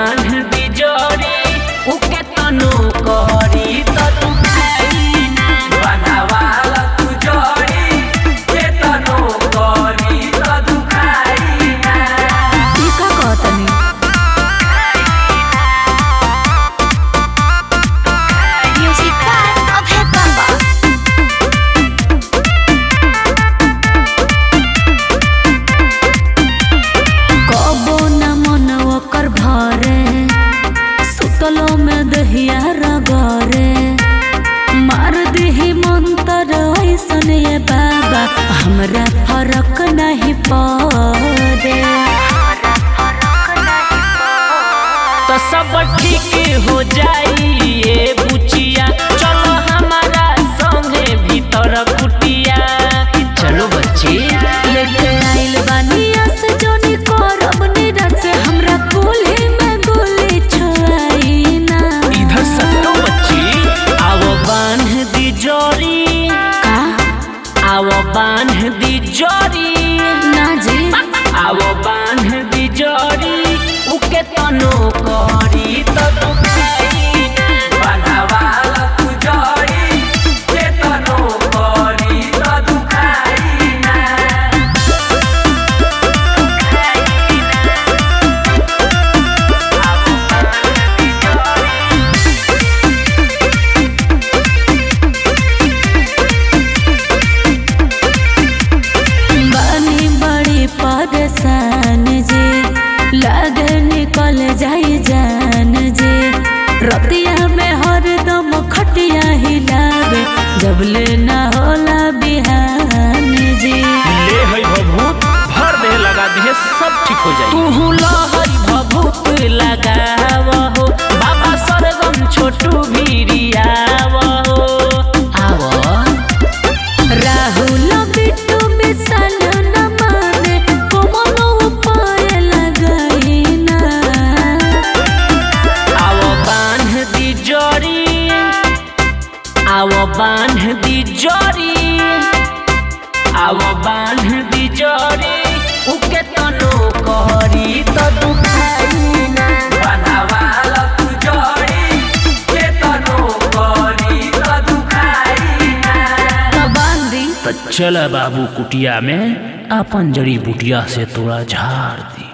बांध दी जोड़ी उके तनो करी त तू खाई ना बनावाला तू जोड़ी के तनो करी त तू खाई ना। ई का कहतनी म्यूजिक बाय अभय बाबा। कबो न मन ओकर भरे सुतलो में दहिया रगरे मार दिही मंतर ऐसन ये बाबा हमरा फरक नहीं पड़े। तो सब ठीक हो जाई ये बुचिया चलो हमारा संगे भीतर कुटिया चलो बच्ची। लेके आइल बानिया से जोनी करब निरस हमरा कुल्ही में गोली छुआई ना। इधर सत्तो बच्ची आओ बांध दी जोड़ी का आओ बांध दी जोड़ी ना जी आओ बांध दी जोड़ी उके तनो करी त तू खाई ना बनावाला तू जोड़ी के तनो करी त तू खाई ना। बानी बड़ी परेशान जी लागे निकल जाई जान जी रतिया में हरदम खटिया हिलावे जब ले ना होला बिहान जी। ले है भभूत भर दे लगा दिए सब ठीक हो जाए। तू लहई भभूत लगाव हो बाबा सरगम छोटू भीरियाव हो आवो। राहुल बिट्टू विशाल न माने कोमल उपाय लगाई ना। आवो बांध दी जोड़ी आवो बांध दी जोड़ी आवो बांध दी जोड़ी उके तनो करी त तू खाई ना बनावाला तू जोड़ी के तनो करी त तू खाई ना। बांधी तो चला बाबू कुटिया में अपन जड़ी बुटिया से तोड़ा झाड़ दी।